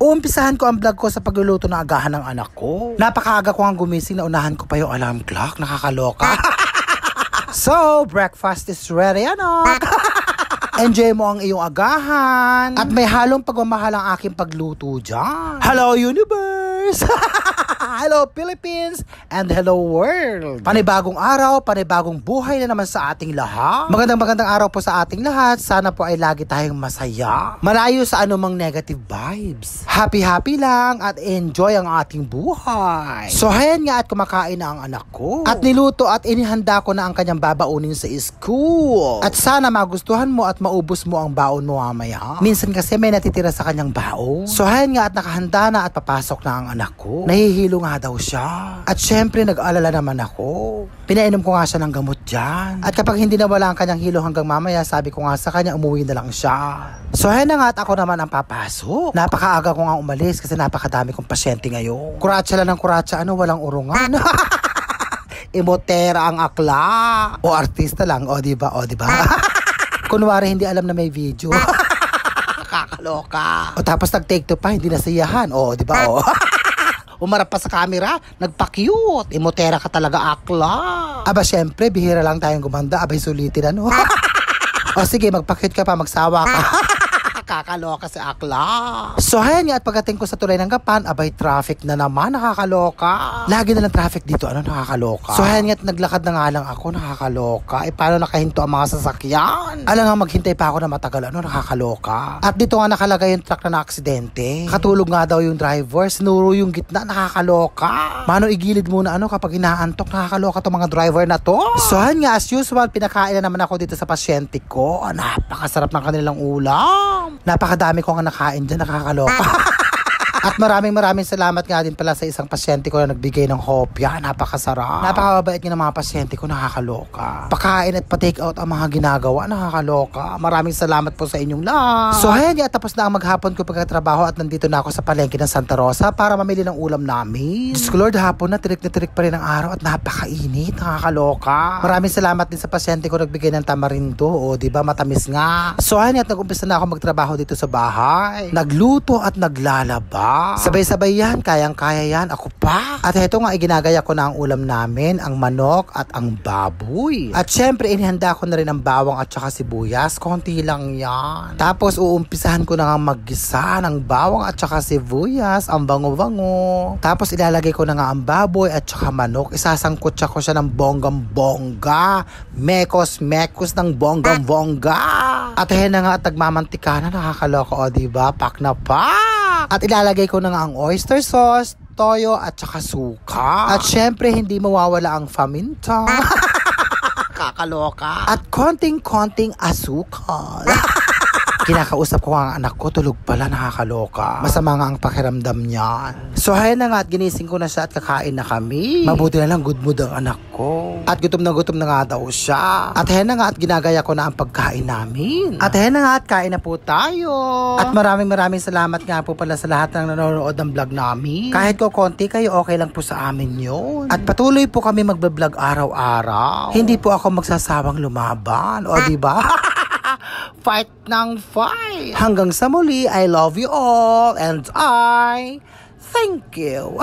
Uumpisahan ko ang vlog ko sa pagluluto ng agahan ng anak ko. Napakaaga ko ang gumising na unahan ko pa yung alarm clock. Nakakaloka. So, breakfast is ready, anak. Enjoy mo ang iyong agahan. At may halong pagmamahal ang aking pagluto dyan. Hello, universe! Hello, Philippines! And hello, world! Panibagong araw, panibagong buhay na naman sa ating lahat. Magandang araw po sa ating lahat. Sana po ay lagi tayong masaya. Malayo sa anumang negative vibes. Happy lang at enjoy ang ating buhay. So, hayan nga at kumakain na ang anak ko. At niluto at inihanda ko na ang kanyang babaunin sa school. At sana magustuhan mo at maubos mo ang baon mo mamaya. Minsan kasi may natitira sa kanyang baon. So, hayan nga at nakahanda na at papasok na ang anak ko. Nahihilo nga daw siya. At syempre, nag-alala naman ako. Pinainom ko nga siya ng gamot dyan. At kapag hindi nawala ang kanyang hilo hanggang mamaya, sabi ko nga sa kanya, umuwi na lang siya. So, hayan na nga at ako naman ang papasok. Napakaaga ko nga umalis kasi napakadami kong pasyente ngayon. Kuratsa lang ng kuratsa, walang urungan. Emotera ang akla. O artista lang, o diba? Kunwari hindi alam na may video. Kakaloka. O tapos nag-take to pa, hindi nasiyahan. O diba? Umarap pa sa camera, nagpa-cute. Emotera ka talaga, akla. Aba, syempre, bihira lang tayong gumanda. Abay, sulitin O sige, magpa-cute ka pa, magsawa ka. Kakaloka si akla. So, hayan nga at pagdating ko sa tulay ng Gapan, abay, traffic na naman, nakakaloka. Lagi na lang traffic dito, nakakaloka. So, hayan nga at naglakad na nga lang ako, nakakaloka. Paano nakahinto ang mga sasakyan? Alam nga, maghintay pa ako na matagal, nakakaloka. At dito nga nakalagay yung truck na aksidente. Katulog nga daw yung driver, sinuro yung gitna, nakakaloka. Mano, igilid muna kapag inaantok, nakakaloka tong mga driver na to. So, hayan nga, as usual, pinakain na naman ako dito sa pasyente ko. Napakasarap ng kanilang ulam. Napakadami ko nga nakain dyan, nakakaloka. At maraming salamat nga din pala sa isang pasyente ko na nagbigay ng hopya. Napakasarap. Napakabait nga ng mga pasyente ko, nakakaloka. Pakain at pa-take out ang mga ginagawa, nakakaloka. Maraming salamat po sa inyong lahat. So, ayan, tapos na ang maghapon ko pagkatrabaho at nandito na ako sa palengke ng Santa Rosa para mamili ng ulam namin. Diyos ko Lord, hapon na tirik pa rin ang araw at napakainit, nakakaloka. Maraming salamat din sa pasyente ko nagbigay ng tamarindo. O, diba, matamis nga. So, ayan, at nag-umpisa na ako magtrabaho dito sa bahay. Nagluto at naglalaba. Sabay-sabay yan, kayang-kaya yan, ako pa. At ito nga, ginagaya ko na ang ulam namin, ang manok at ang baboy. At syempre, inihanda ko na rin ang bawang at saka sibuyas, konti lang yan. Tapos, uumpisahan ko na nga maggisa ng bawang at saka sibuyas, ang bango-bango. Tapos, ilalagay ko na nga ang baboy at saka manok. Isasangkot ko siya ng bonggam-bongga. Mekos ng bonggam-bongga. At ayan na nga, at nagmamantika na, nakakaloka, o diba? Pak na pak! At ilalagay ko na nga ang oyster sauce, toyo at saka suka. At syempre hindi mawawala ang paminta. Kakaloka. At konting asukal. Kinakausap ko ang anak ko, tulog pala, nakakaloka. Masama nga ang pakiramdam niyan. So, hayan na nga at ginising ko na siya at kakain na kami. Mabuti na lang, good mood ang anak ko. At gutom na nga daw siya. At hayan na nga at ginagaya ko na ang pagkain namin. At hayan na nga at kain na po tayo. At maraming salamat nga po pala sa lahat ng nanonood ng vlog namin. Kahit ko konti kayo, okay lang po sa amin yun. At patuloy po kami magbablog araw-araw. Hindi po ako magsasawang lumaban. O, diba? Fight ng fight. Hanggang sa muli, I love you all and I thank you.